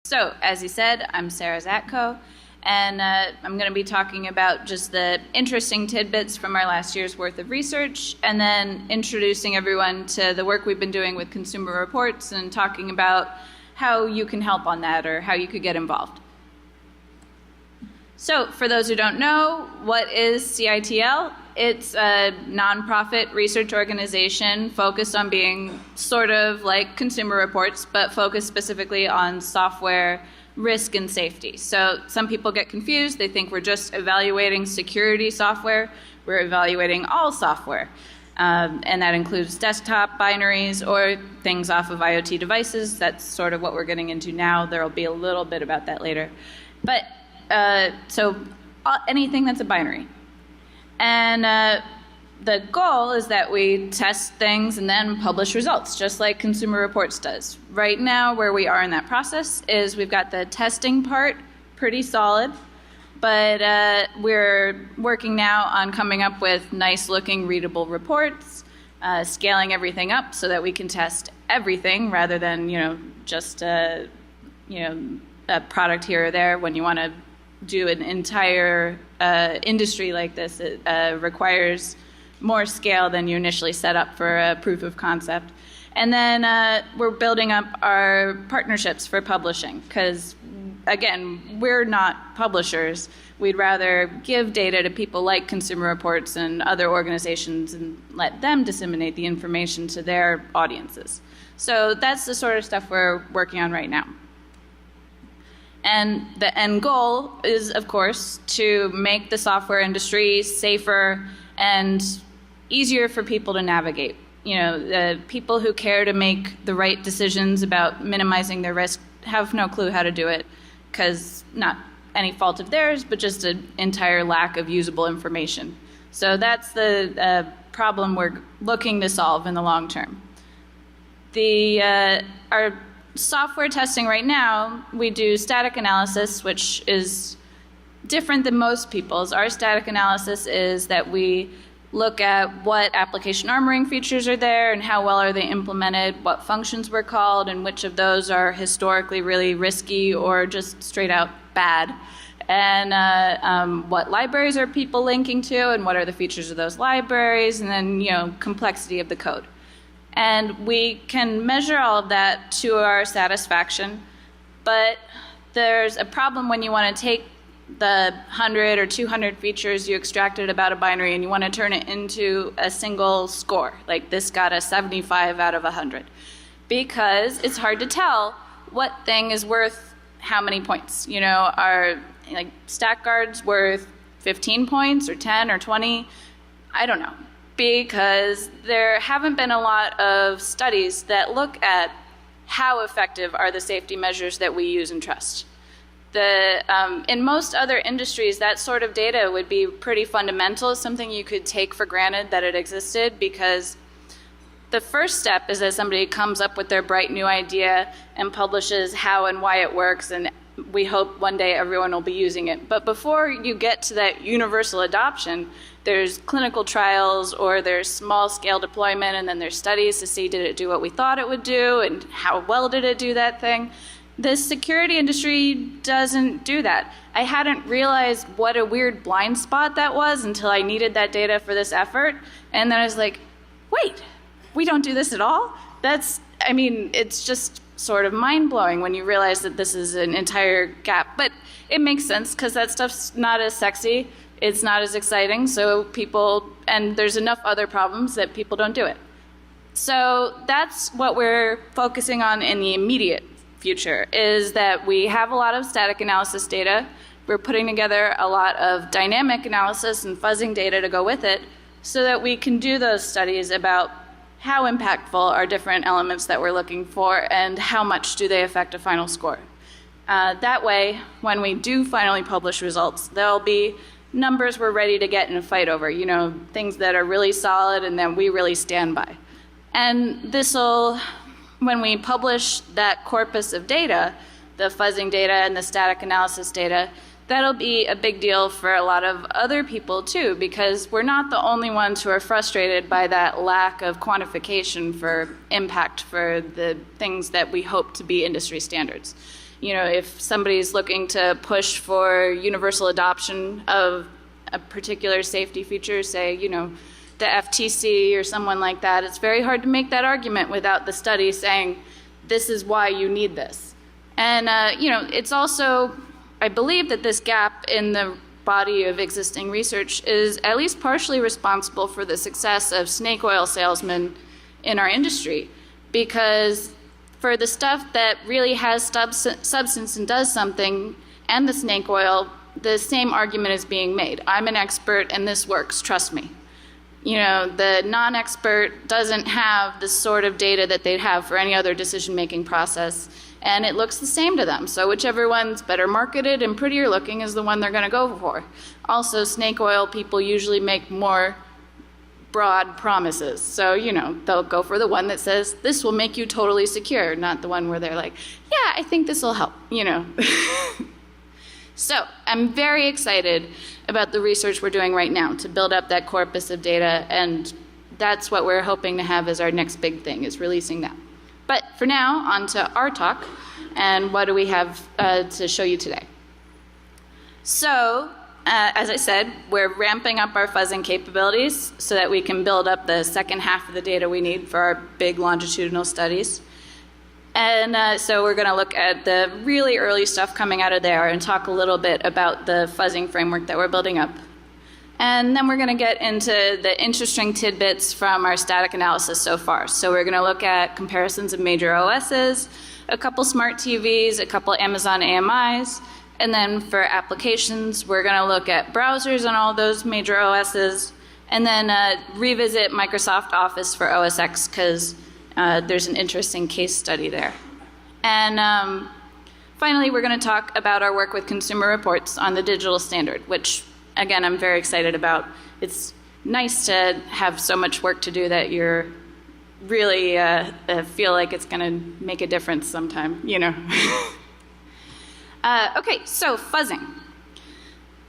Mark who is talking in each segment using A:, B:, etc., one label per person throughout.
A: So, as you said, I'm Sarah Zatko, and I'm going to be talking about just the interesting tidbits from our last year's worth of research, and then introducing everyone to the work we've been doing with consumer reports and talking about how you can help on that or how you could get involved. So, for those who don't know, what is CITL? It's a nonprofit research organization focused on being sort of like consumer reports, but focused specifically on software risk and safety. So some people get confused. They think we're just evaluating security software. We're evaluating all software. And that includes desktop binaries or things off of IoT devices. That's sort of what we're getting into now. There will be a little bit about that later. But so anything that's a binary. And the goal is that we test things and then publish results, just like Consumer Reports does. Right now, where we are in that process is we've got the testing part pretty solid, but we're working now on coming up with nice-looking, readable reports, scaling everything up so that we can test everything rather than, just a product here or there. When you want to do an entire industry like this, it requires more scale than you initially set up for a proof of concept. And then we're building up our partnerships for publishing because, again, we're not publishers. We'd rather give data to people like Consumer Reports and other organizations and let them disseminate the information to their audiences. So that's the sort of stuff we're working on right now. And the end goal is, of course, to make the software industry safer and easier for people to navigate. The people who care to make the right decisions about minimizing their risk have no clue how to do it because not any fault of theirs, but just an entire lack of usable information. So that's the problem we're looking to solve in the long term. Our software testing right now, we do static analysis, which is different than most people's. Our static analysis is that we look at what application armoring features are there and how well are they implemented, what functions were called, and which of those are historically really risky or just straight out bad. And what libraries are people linking to and what are the features of those libraries, and then complexity of the code. And we can measure all of that to our satisfaction, but there's a problem when you want to take the 100 or 200 features you extracted about a binary and you want to turn it into a single score, like this got a 75 out of 100, because it's hard to tell what thing is worth how many points. Are stack guards worth 15 points or 10 or 20? I don't know. Because there haven't been a lot of studies that look at how effective are the safety measures that we use and trust. In most other industries, that sort of data would be pretty fundamental, something you could take for granted that it existed, because the first step is that somebody comes up with their bright new idea and publishes how and why it works, and we hope one day everyone will be using it. But before you get to that universal adoption, there's clinical trials or there's small scale deployment, and then there's studies to see did it do what we thought it would do and how well did it do that thing. The security industry doesn't do that. I hadn't realized what a weird blind spot that was until I needed that data for this effort. And then I was like, wait, we don't do this at all? It's just sort of mind-blowing when you realize that this is an entire gap. But it makes sense because that stuff's not as sexy. It's not as exciting. So and there's enough other problems that people don't do it. So that's what we're focusing on in the immediate future, is that we have a lot of static analysis data. We're putting together a lot of dynamic analysis and fuzzing data to go with it so that we can do those studies about how impactful are different elements that we're looking for and how much do they affect a final score. That way, when we do finally publish results, there'll be numbers we're ready to get in a fight over, things that are really solid and that we really stand by. And when we publish that corpus of data, the fuzzing data and the static analysis data, that'll be a big deal for a lot of other people too, because we're not the only ones who are frustrated by that lack of quantification for impact for the things that we hope to be industry standards. You know, if somebody's looking to push for universal adoption of a particular safety feature, say, you know, the FTC or someone like that, it's very hard to make that argument without the study saying, this is why you need this. And, you know, it's also, I believe that this gap in the body of existing research is at least partially responsible for the success of snake oil salesmen in our industry, because for the stuff that really has substance and does something, and the snake oil, the same argument is being made. I'm an expert and this works, trust me. You know, the non-expert doesn't have the sort of data that they'd have for any other decision-making process, and it looks the same to them. So whichever one's better marketed and prettier looking is the one they're gonna go for. Also, snake oil people usually make more broad promises. So, you know, they'll go for the one that says, this will make you totally secure, not the one where they're like, yeah, I think this will help, you know. So, I'm very excited about the research we're doing right now to build up that corpus of data, and that's what we're hoping to have as our next big thing, is releasing that. But for now, on to our talk, and what do we have to show you today. So, as I said, we're ramping up our fuzzing capabilities so that we can build up the second half of the data we need for our big longitudinal studies. And so we're going to look at the really early stuff coming out of there and talk a little bit about the fuzzing framework that we're building up. And then we're going to get into the interesting tidbits from our static analysis so far. So we're going to look at comparisons of major OSs, a couple smart TVs, a couple Amazon AMIs, and then for applications, we're going to look at browsers on all those major OSs, and then revisit Microsoft Office for OS X, because there's an interesting case study there. And finally, we're going to talk about our work with consumer reports on the digital standard, which, again, I'm very excited about. It's nice to have so much work to do that you're really feel like it's going to make a difference sometime, you know. Okay, so fuzzing.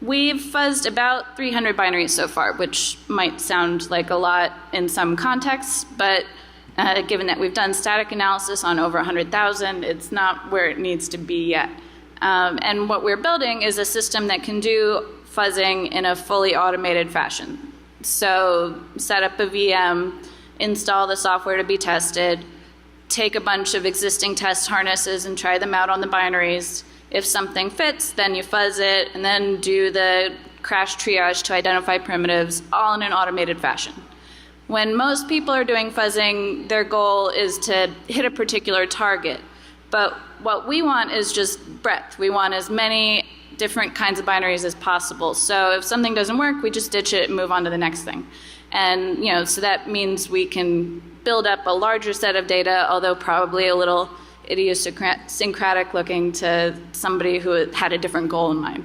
A: We've fuzzed about 300 binaries so far, which might sound like a lot in some contexts, but given that we've done static analysis on over 100,000, it's not where it needs to be yet. And what we're building is a system that can do fuzzing in a fully automated fashion. So set up a VM, install the software to be tested, take a bunch of existing test harnesses and try them out on the binaries. If something fits, then you fuzz it, and then do the crash triage to identify primitives, all in an automated fashion. When most people are doing fuzzing, their goal is to hit a particular target. But what we want is just breadth. We want as many different kinds of binaries as possible. So if something doesn't work, we just ditch it and move on to the next thing. And, you know, so that means we can build up a larger set of data, although probably a little idiosyncratic looking to somebody who had a different goal in mind.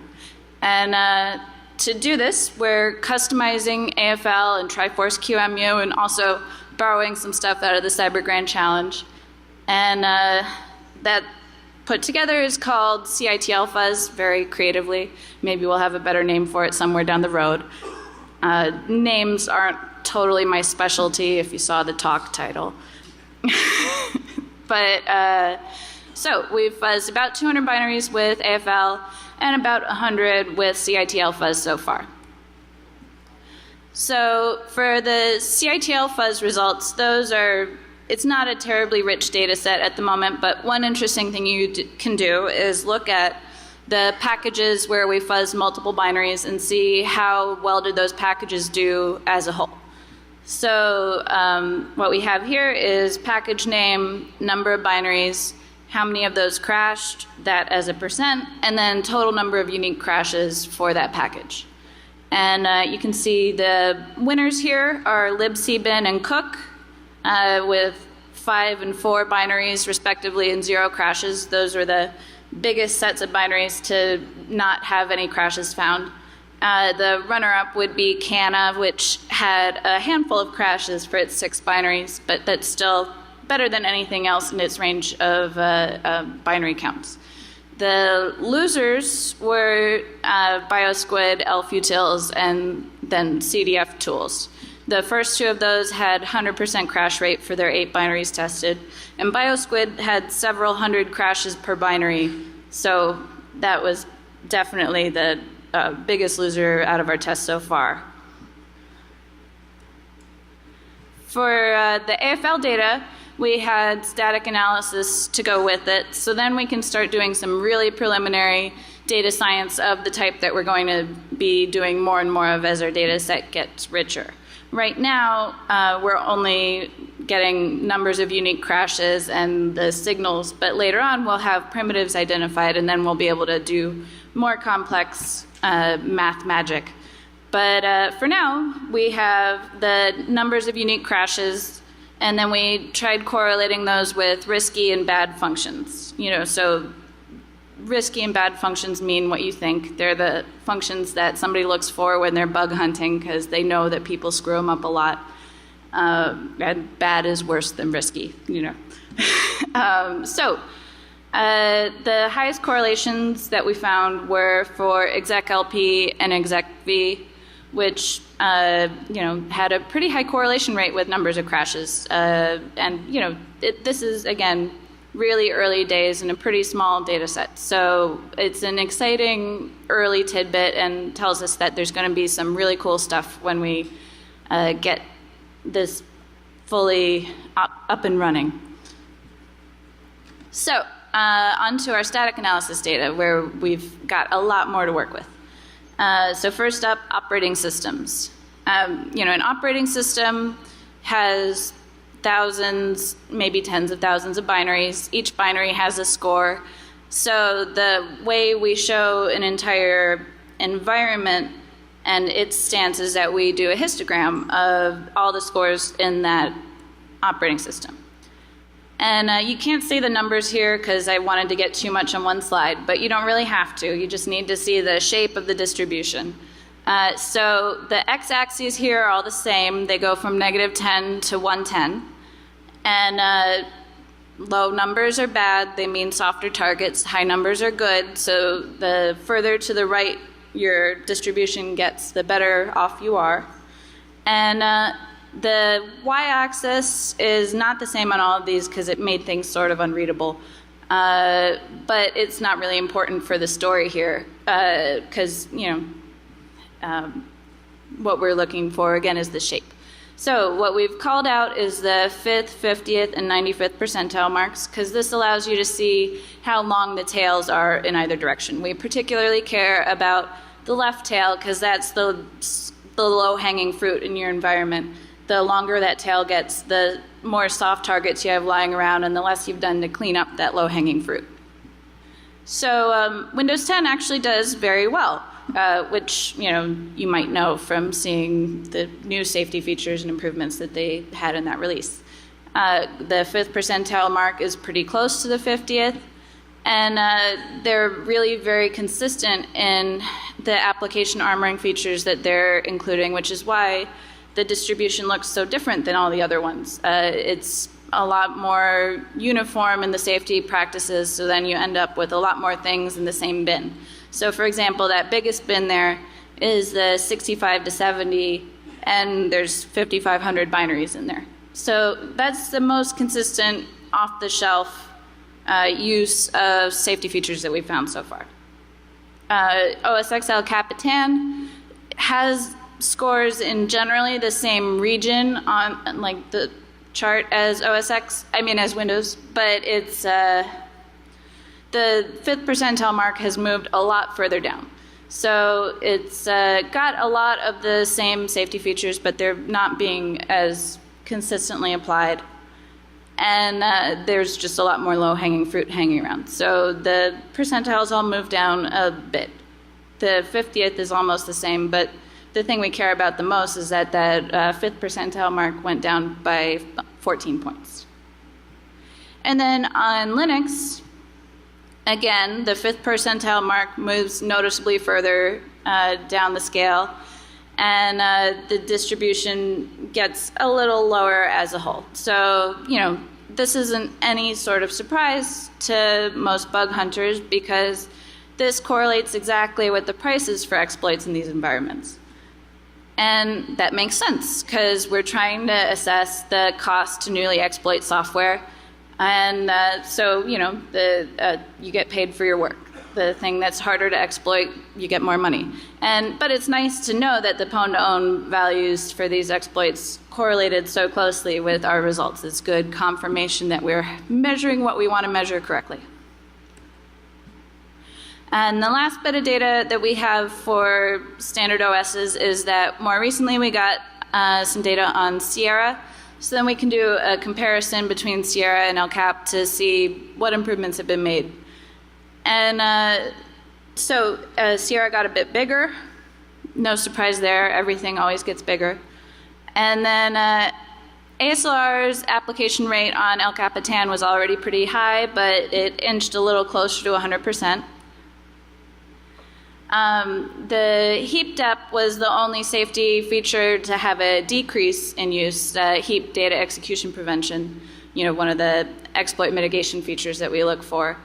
A: And to do this, we're customizing AFL and Triforce QMU and also borrowing some stuff out of the Cyber Grand Challenge. And that put together is called CITL Fuzz, very creatively. Maybe we'll have a better name for it somewhere down the road. Names aren't totally my specialty if you saw the talk title. But so we've fuzzed about 200 binaries with AFL and about 100 with CITL fuzz so far. So for the CITL fuzz results, those are, it's not a terribly rich data set at the moment, but one interesting thing you can do is look at the packages where we fuzz multiple binaries and see how well did those packages do as a whole. So what we have here is package name, number of binaries, how many of those crashed, that as a %, and then total number of unique crashes for that package. And you can see the winners here are libcbin and cook with 5 and 4 binaries respectively and 0 crashes. Those are the biggest sets of binaries to not have any crashes found. The runner-up would be Canna, which had a handful of crashes for its 6 binaries, but that's still better than anything else in its range of binary counts. The losers were BioSquid, ElfUtils, and then CDF tools. The first 2 of those had 100% crash rate for their 8 binaries tested, and BioSquid had several hundred crashes per binary So that was definitely the biggest loser out of our test so far. For the AFL data, we had static analysis to go with it, so then we can start doing some really preliminary data science of the type that we're going to be doing more and more of as our data set gets richer. Right now, we're only getting numbers of unique crashes and the signals, but later on we'll have primitives identified, and then we'll be able to do more complex math magic. But for now, we have the numbers of unique crashes, and then we tried correlating those with risky and bad functions. So risky and bad functions mean what you think. They're the functions that somebody looks for when they're bug hunting because they know that people screw them up a lot. And bad is worse than risky, So the highest correlations that we found were for exec LP and exec V, which had a pretty high correlation rate with numbers of crashes. This is, again, really early days in a pretty small data set. So it's an exciting early tidbit and tells us that there's going to be some really cool stuff when we get this fully up and running. So onto our static analysis data, where we've got a lot more to work with. So first up, operating systems. An operating system has thousands, maybe tens of thousands of binaries. Each binary has a score. So the way we show an entire environment and its stance is that we do a histogram of all the scores in that operating system. And you can't see the numbers here because I wanted to get too much on one slide, but you don't really have to. You just need to see the shape of the distribution. So the x-axes here are all the same. They go from -10 to 110. And low numbers are bad. They mean softer targets. High numbers are good. So the further to the right your distribution gets, the better off you are. And the y-axis is not the same on all of these because it made things sort of unreadable. But it's not really important for the story here because, what we're looking for, again, is the shape. So what we've called out is the 5th, 50th, and 95th percentile marks because this allows you to see how long the tails are in either direction. We particularly care about the left tail because that's the low-hanging fruit in your environment. The longer that tail gets, the more soft targets you have lying around and the less you've done to clean up that low-hanging fruit. So Windows 10 actually does very well, which you might know from seeing the new safety features and improvements that they had in that release. The 5th percentile mark is pretty close to the 50th, and they're really very consistent in the application armoring features that they're including, which is why the distribution looks so different than all the other ones. It's a lot more uniform in the safety practices, so then you end up with a lot more things in the same bin. So for example, that biggest bin there is the 65 to 70, and there's 5,500 binaries in there. So that's the most consistent off-the-shelf use of safety features that we've found so far. OSXL Capitan has scores in generally the same region on like the chart as as Windows, but it's the 5th percentile mark has moved a lot further down. So it's got a lot of the same safety features, but they're not being as consistently applied. And there's just a lot more low-hanging fruit hanging around. So the percentiles all move down a bit. The 50th is almost the same, but the thing we care about the most is that that 5th percentile mark went down by 14 points. And then on Linux, again, the 5th percentile mark moves noticeably further down the scale, and the distribution gets a little lower as a whole. So, this isn't any sort of surprise to most bug hunters because this correlates exactly with the prices for exploits in these environments. And that makes sense because we're trying to assess the cost to newly exploit software. And so, you get paid for your work. the thing that's harder to exploit, you get more money. But it's nice to know that the pwn-to-own values for these exploits correlated so closely with our results. It's good confirmation that we're measuring what we want to measure correctly. And the last bit of data that we have for standard OSs is that more recently we got some data on Sierra. So then we can do a comparison between Sierra and El Cap to see what improvements have been made. And so Sierra got a bit bigger. No surprise there. Everything always gets bigger. And then ASLR's application rate on El Capitan was already pretty high, but it inched a little closer to 100%. The heap depth was the only safety feature to have a decrease in use, heap data execution prevention, one of the exploit mitigation features that we look for.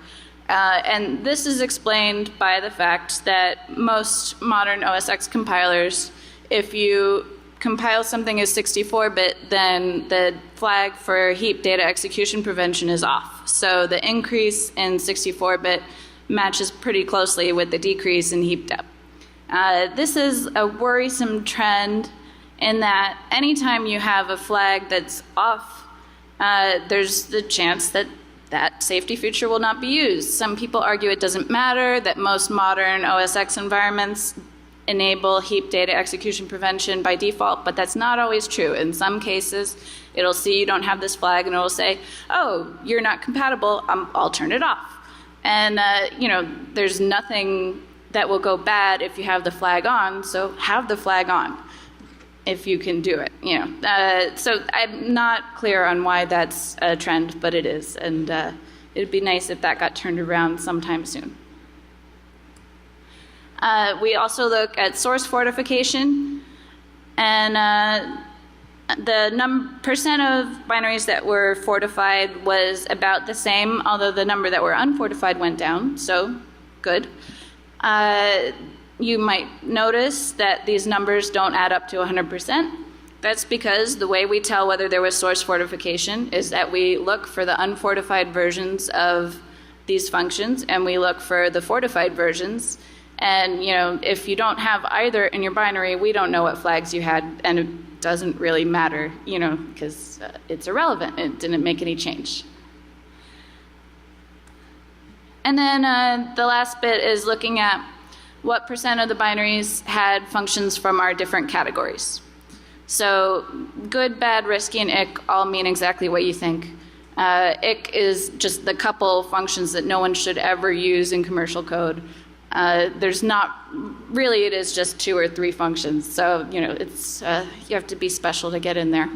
A: And this is explained by the fact that most modern OSX compilers, if you compile something as 64-bit, then the flag for heap data execution prevention is off. So the increase in 64-bit matches pretty closely with the decrease in heap depth. This is a worrisome trend in that anytime you have a flag that's off, there's the chance that that safety feature will not be used. Some people argue it doesn't matter, that most modern OSX environments enable heap data execution prevention by default, but that's not always true. In some cases, it'll see you don't have this flag and it'll say, oh, you're not compatible, I'll turn it off. And there's nothing that will go bad if you have the flag on, so have the flag on if you can do it. So I'm not clear on why that's a trend, but it is, and it'd be nice if that got turned around sometime soon. We also look at source fortification, and the percent of binaries that were fortified was about the same, although the number that were unfortified went down, so good. You might notice that these numbers don't add up to 100%. That's because the way we tell whether there was source fortification is that we look for the unfortified versions of these functions and we look for the fortified versions. And if you don't have either in your binary, we don't know what flags you had, and it doesn't really matter, because it's irrelevant. It didn't make any change. And then the last bit is looking at what percent of the binaries had functions from our different categories. So good, bad, risky, and ick all mean exactly what you think. Ick is just the couple functions that no one should ever use in commercial code. There's not, really it is just 2 or 3 functions. So, it's, you have to be special to get in there.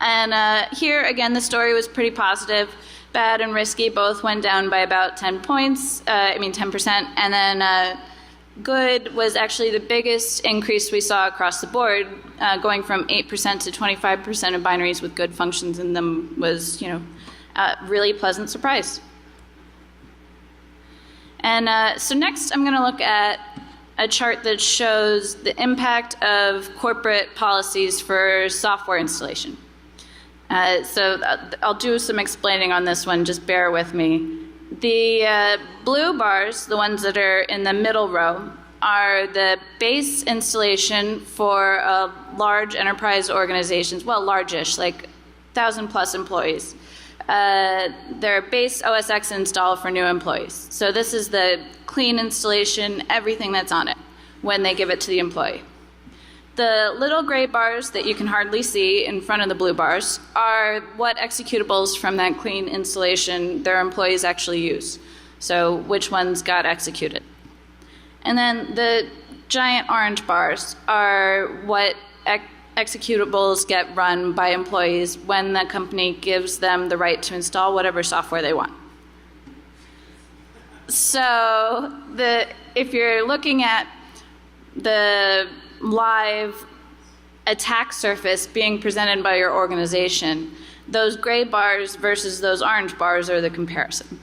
A: And here, again, the story was pretty positive. Bad and risky both went down by about 10 points, 10%. And then good was actually the biggest increase we saw across the board, going from 8% to 25% of binaries with good functions in them was, a really pleasant surprise. And so next I'm going to look at a chart that shows the impact of corporate policies for software installation. So I'll do some explaining on this one, just bear with me. The blue bars, the ones that are in the middle row, are the base installation for large enterprise organizations, well, large-ish, like 1,000+ employees. Their base OSX install for new employees. So this is the clean installation, everything that's on it, when they give it to the employee. The little gray bars that you can hardly see in front of the blue bars are what executables from that clean installation their employees actually use. So which ones got executed. And then the giant orange bars are what executables get run by employees when the company gives them the right to install whatever software they want. So if you're looking at the live attack surface being presented by your organization, those gray bars versus those orange bars are the comparison.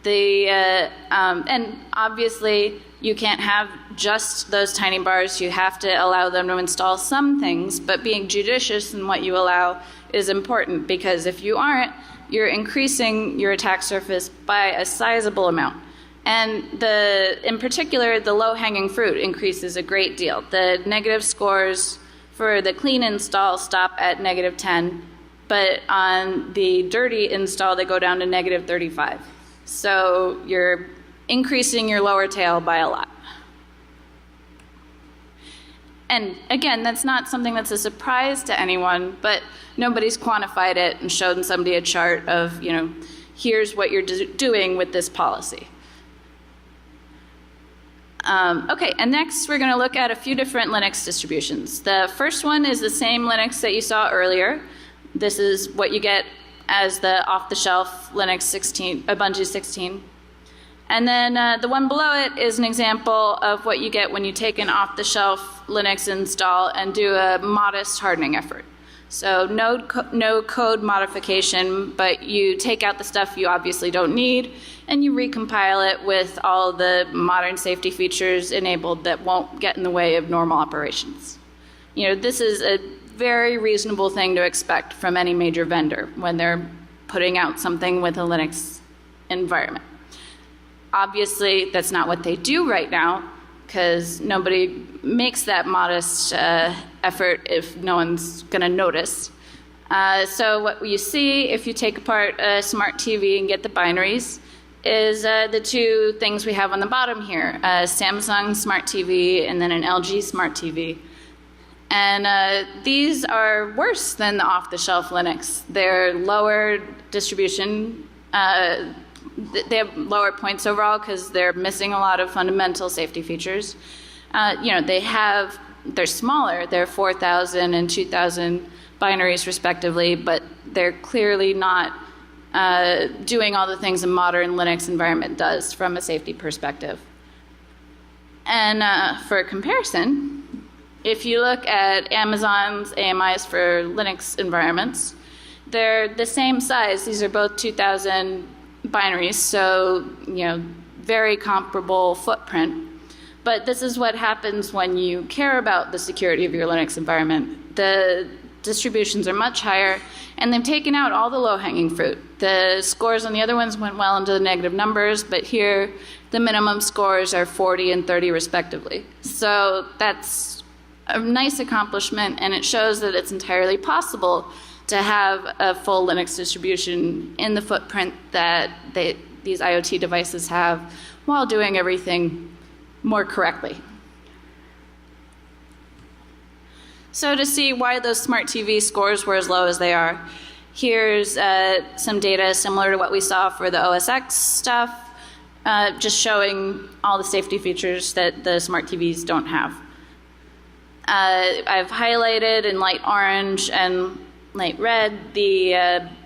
A: And obviously you can't have just those tiny bars. You have to allow them to install some things, but being judicious in what you allow is important, because if you aren't, you're increasing your attack surface by a sizable amount. And in particular, the low-hanging fruit increases a great deal. The negative scores for the clean install stop at -10, but on the dirty install, they go down to -35. So you're increasing your lower tail by a lot. And again, that's not something that's a surprise to anyone, but nobody's quantified it and shown somebody a chart of, here's what you're doing with this policy. Okay, and next we're going to look at a few different Linux distributions. The first one is the same Linux that you saw earlier. This is what you get as the off-the-shelf Linux 16, Ubuntu 16. And then the one below it is an example of what you get when you take an off-the-shelf Linux install and do a modest hardening effort. So no code modification, but you take out the stuff you obviously don't need, and you recompile it with all the modern safety features enabled that won't get in the way of normal operations. This is a very reasonable thing to expect from any major vendor when they're putting out something with a Linux environment. Obviously, that's not what they do right now, because nobody makes that modest effort if no one's going to notice. So what you see if you take apart a smart TV and get the binaries is the two things we have on the bottom here, a Samsung smart TV and then an LG smart TV. And these are worse than the off-the-shelf Linux. They're lower distribution. They have lower points overall because they're missing a lot of fundamental safety features. They're smaller. They're 4,000 and 2,000 binaries respectively, but they're clearly not doing all the things a modern Linux environment does from a safety perspective. And for comparison, if you look at Amazon's AMIs for Linux environments, they're the same size. These are both 2,000 binaries, so very comparable footprint. But this is what happens when you care about the security of your Linux environment. The distributions are much higher, and they've taken out all the low-hanging fruit. The scores on the other ones went well into the negative numbers, but here the minimum scores are 40 and 30 respectively. So that's a nice accomplishment, and it shows that it's entirely possible to have a full Linux distribution in the footprint that these IoT devices have while doing everything more correctly. So to see why those smart TV scores were as low as they are, here's some data similar to what we saw for the OS X stuff, just showing all the safety features that the smart TVs don't have. I've highlighted in light orange and light red the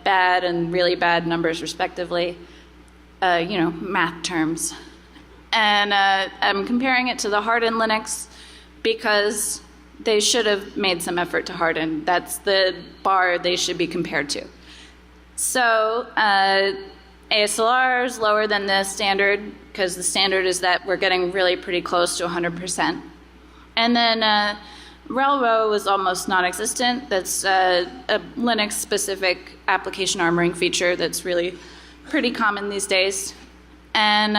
A: bad and really bad numbers respectively, math terms. And I'm comparing it to the hardened Linux because they should have made some effort to harden. That's the bar they should be compared to. So ASLR is lower than the standard because the standard is that we're getting really pretty close to 100%. And then RelRo was almost non-existent. That's a Linux-specific application armoring feature that's really pretty common these days. And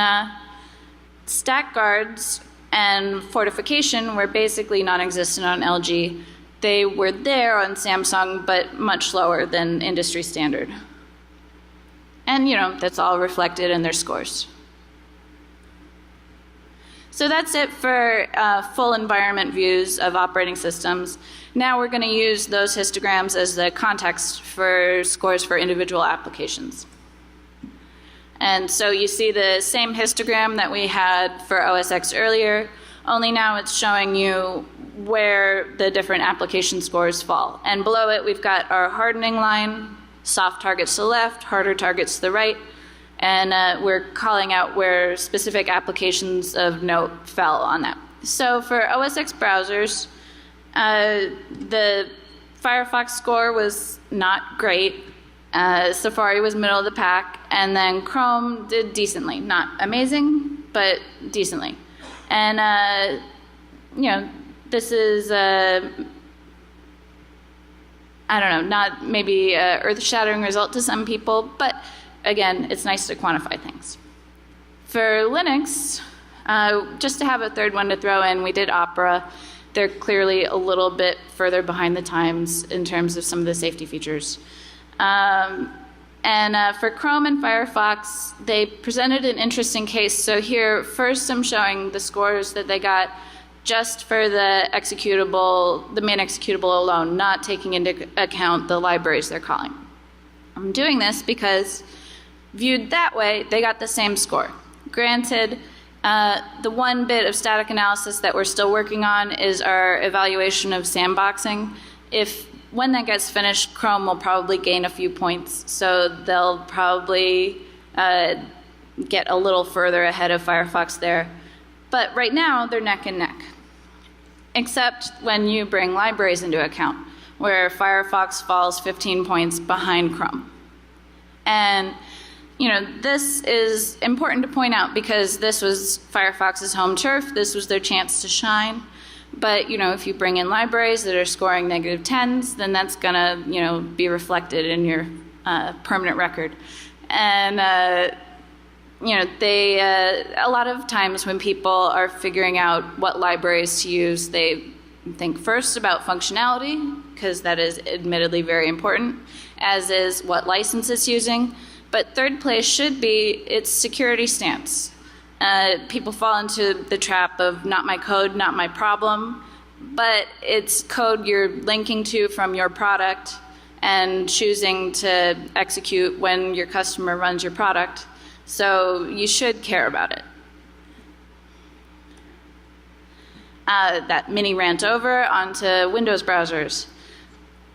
A: stack guards and fortification were basically non-existent on LG. They were there on Samsung, but much lower than industry standard. And that's all reflected in their scores. So that's it for full environment views of operating systems. Now we're going to use those histograms as the context for scores for individual applications. And so you see the same histogram that we had for OS X earlier, only now it's showing you where the different application scores fall. And below it, we've got our hardening line, soft targets to the left, harder targets to the right, and we're calling out where specific applications of note fell on that. So for OS X browsers, the Firefox score was not great. Safari was middle of the pack, and then Chrome did decently. Not amazing, but decently. And, this is I don't know, not maybe an earth-shattering result to some people, but again, it's nice to quantify things. For Linux, just to have a third one to throw in, we did Opera. They're clearly a little bit further behind the times in terms of some of the safety features. For Chrome and Firefox, they presented an interesting case. So here, first I'm showing the scores that they got just for the executable, the main executable alone, not taking into account the libraries they're calling. I'm doing this because viewed that way, they got the same score. Granted, the one bit of static analysis that we're still working on is our evaluation of sandboxing. When that gets finished, Chrome will probably gain a few points, so they'll probably get a little further ahead of Firefox there. But right now, they're neck and neck, except when you bring libraries into account, where Firefox falls 15 points behind Chrome. And this is important to point out because this was Firefox's home turf. This was their chance to shine. But, if you bring in libraries that are scoring -10s, then that's going to, be reflected in your permanent record. And, a lot of times when people are figuring out what libraries to use, they think first about functionality, because that is admittedly very important, as is what license it's using. But third place should be its security stance. People fall into the trap of not my code, not my problem, but it's code you're linking to from your product and choosing to execute when your customer runs your product. So you should care about it. That mini rant over onto Windows browsers.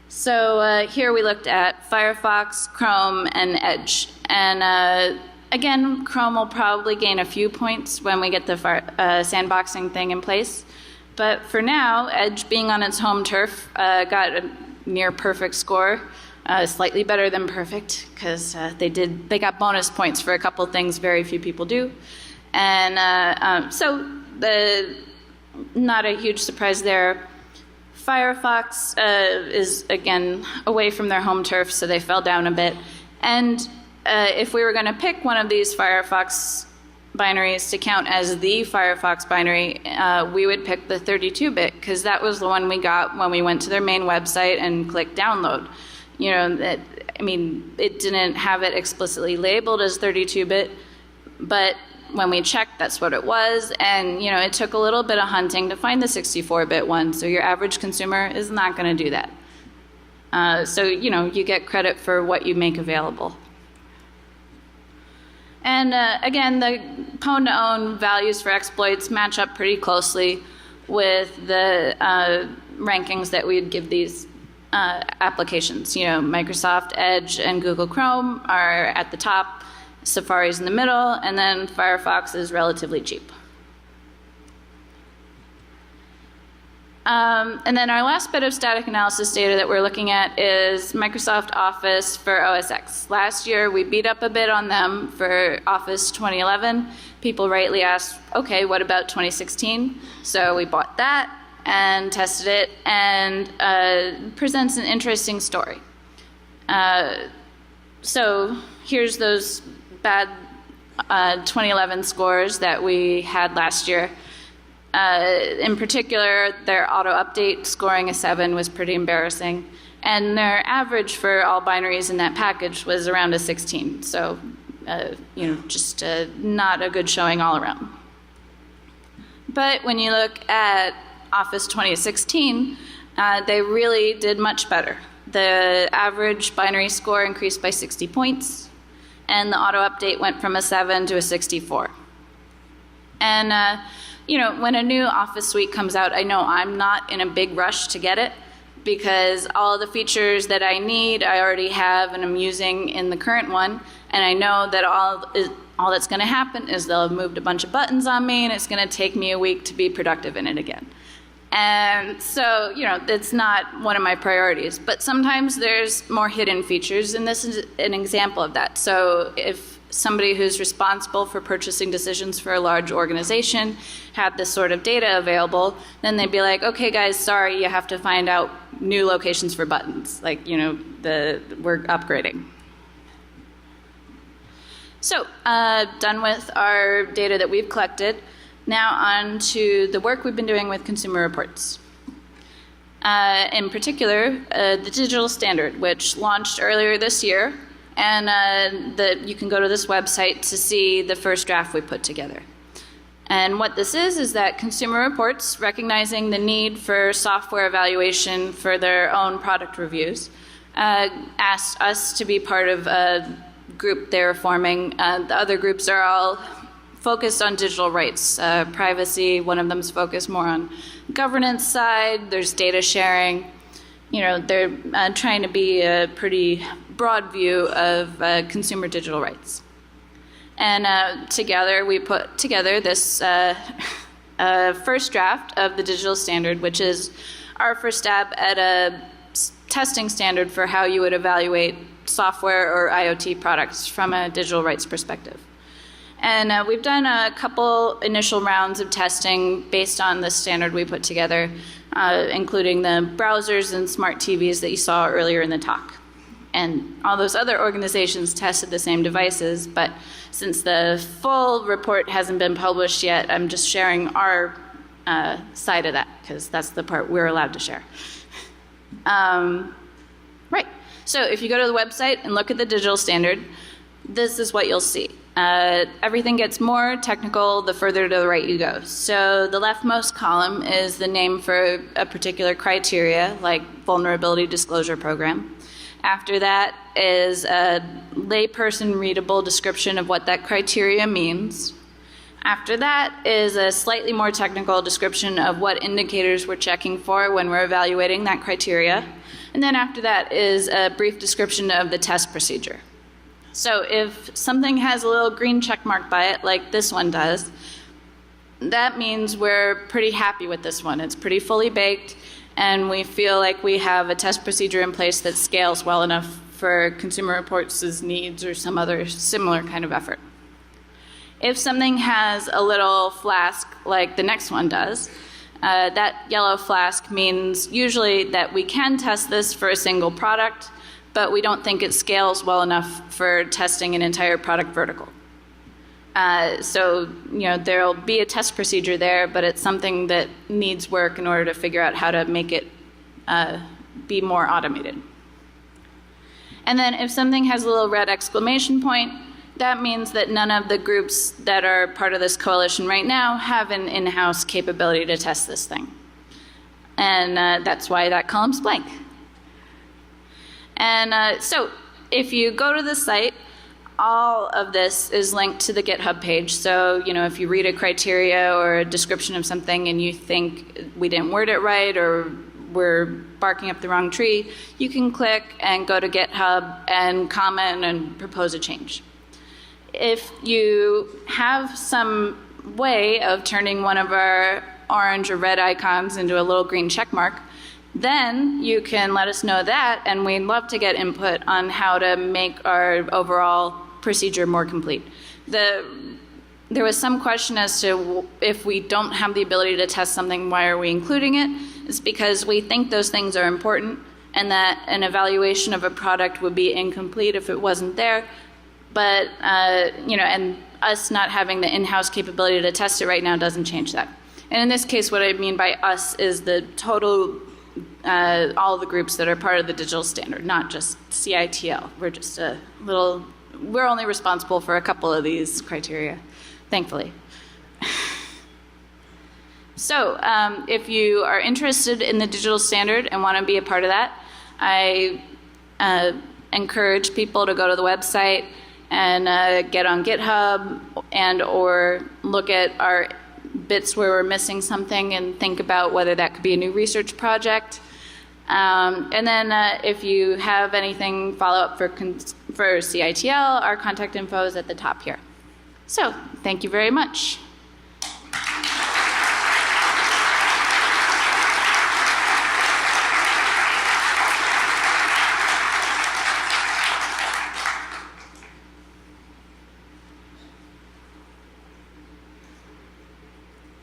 A: So here we looked at Firefox, Chrome, and Edge. And again, Chrome will probably gain a few points when we get the sandboxing thing in place. But for now, Edge being on its home turf got a near perfect score, slightly better than perfect, because they got bonus points for a couple things very few people do. And so not a huge surprise there. Firefox is, again, away from their home turf, so they fell down a bit. And if we were going to pick one of these Firefox binaries to count as the Firefox binary, we would pick the 32-bit, because that was the one we got when we went to their main website and clicked download. It didn't have it explicitly labeled as 32-bit, but when we checked, that's what it was. And, it took a little bit of hunting to find the 64-bit one, so your average consumer is not going to do that. So, you get credit for what you make available. And again, the pwn-to-own values for exploits match up pretty closely with the rankings that we'd give these applications. Microsoft Edge and Google Chrome are at the top, Safari's in the middle, and then Firefox is relatively cheap. And then our last bit of static analysis data that we're looking at is Microsoft Office for OS X. Last year, we beat up a bit on them for Office 2011. People rightly asked, okay, what about 2016? So we bought that and tested it, and presents an interesting story. So here's those bad 2011 scores that we had last year. In particular, their auto-update scoring a 7 was pretty embarrassing, and their average for all binaries in that package was around a 16. So, just not a good showing all around. But when you look at Office 2016, they really did much better. The average binary score increased by 60 points, and the auto-update went from a 7 to a 64. And when a new Office suite comes out, I know I'm not in a big rush to get it, because all the features that I need I already have and I'm using in the current one, and I know that all that's going to happen is they'll have moved a bunch of buttons on me, and it's going to take me a week to be productive in it again. And so, it's not one of my priorities. But sometimes there's more hidden features, and this is an example of that. So if somebody who's responsible for purchasing decisions for a large organization had this sort of data available, then they'd be like, okay guys, sorry, you have to find out new locations for buttons. Like, you know, we're upgrading. So, done with our data that we've collected. Now on to the work we've been doing with consumer reports. In particular, the digital standard, which launched earlier this year, and you can go to this website to see the first draft we put together. And what this is that consumer reports, recognizing the need for software evaluation for their own product reviews, asked us to be part of a group they're forming. The other groups are all focused on digital rights, privacy. One of them's focused more on governance side. There's data sharing. You know, they're trying to be a pretty broad view of consumer digital rights. And together we put together this first draft of the digital standard, which is our first stab at a testing standard for how you would evaluate software or IoT products from a digital rights perspective. And we've done a couple initial rounds of testing based on the standard we put together, including the browsers and smart TVs that you saw earlier in the talk. And all those other organizations tested the same devices, but since the full report hasn't been published yet, I'm just sharing our side of that, because that's the part we're allowed to share. Right. So if you go to the website and look at the digital standard, this is what you'll see. Everything gets more technical the further to the right you go. So the leftmost column is the name for a particular criteria, like vulnerability disclosure program. After that is a layperson readable description of what that criteria means. After that is a slightly more technical description of what indicators we're checking for when we're evaluating that criteria. And then after that is a brief description of the test procedure. So if something has a little green check mark by it, like this one does, that means we're pretty happy with this one. It's pretty fully baked, and we feel like we have a test procedure in place that scales well enough for Consumer Reports' needs or some other similar kind of effort. If something has a little flask like the next one does, that yellow flask means usually that we can test this for a single product, but we don't think it scales well enough for testing an entire product vertical. So, you know, there'll be a test procedure there, but it's something that needs work in order to figure out how to make it be more automated. And then if something has a little red exclamation point, that means that none of the groups that are part of this coalition right now have an in-house capability to test this thing. And that's why that column's blank. And so if you go to the site, all of this is linked to the GitHub page. So, you know, if you read a criteria or a description of something and you think we didn't word it right or we're barking up the wrong tree, you can click and go to GitHub and comment and propose a change. If you have some way of turning one of our orange or red icons into a little green check mark, then you can let us know that, and we'd love to get input on how to make our overall procedure more complete. There was some question as to if we don't have the ability to test something, why are we including it? It's because we think those things are important and that an evaluation of a product would be incomplete if it wasn't there. But, you know, and us not having the in-house capability to test it right now doesn't change that. And in this case, what I mean by us is the total, all the groups that are part of the digital standard, not just CITL. We're just we're only responsible for a couple of these criteria, thankfully. So if you are interested in the digital standard and want to be a part of that, I encourage people to go to the website and get on GitHub and or look at our bits where we're missing something and think about whether that could be a new research project. And then if you have anything follow up for CITL, our contact info is at the top here. So thank you very much.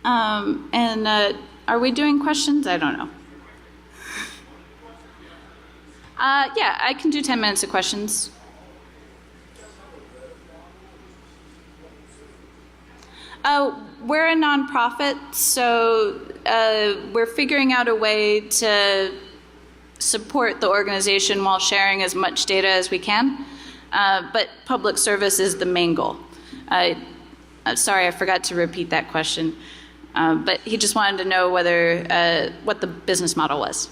A: Are we doing questions? I don't know. Yeah, I can do 10 minutes of questions. We're a nonprofit, so we're figuring out a way to support the organization while sharing as much data as we can. But public service is the main goal. Sorry, I forgot to repeat that question. But he just wanted to know whether what the business model was.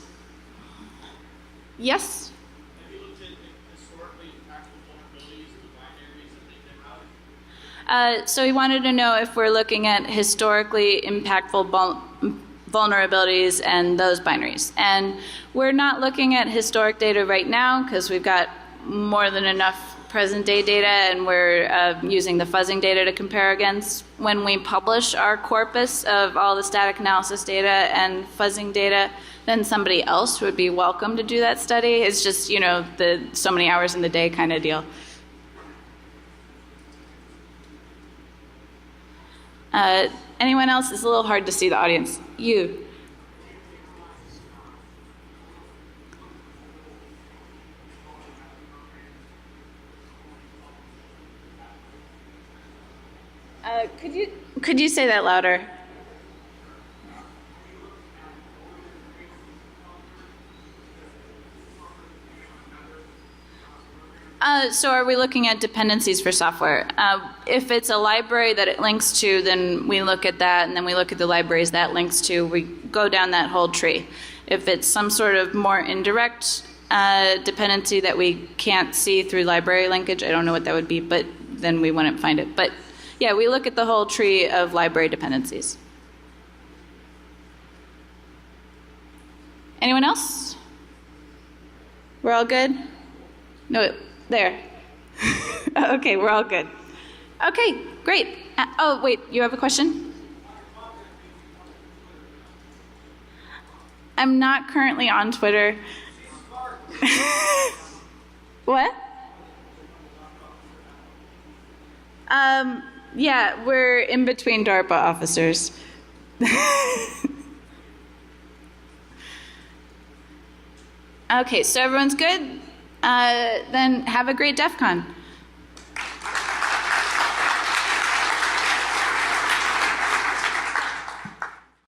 A: Yes?
B: Have you looked at historically impactful vulnerabilities to binaries and things like that?
A: So he wanted to know if we're looking at historically impactful vulnerabilities and those binaries. And we're not looking at historic data right now because we've got more than enough present day data, and we're using the fuzzing data to compare against. When we publish our corpus of all the static analysis data and fuzzing data, then somebody else would be welcome to do that study. It's just, you know, the so many hours in the day kind of deal. Anyone else? It's a little hard to see the audience. You. Could you say that louder? So are we looking at dependencies for software? If it's a library that it links to, then we look at that, and then we look at the libraries that links to. We go down that whole tree. If it's some sort of more indirect dependency that we can't see through library linkage, I don't know what that would be, but then we wouldn't find it. But yeah, we look at the whole tree of library dependencies. Anyone else? We're all good? No, there. Okay, we're all good. Okay, great. Oh, wait, you have a question? I'm not currently on Twitter. What? Yeah, we're in between DARPA officers. Okay, so everyone's good? Then have a great DEF CON.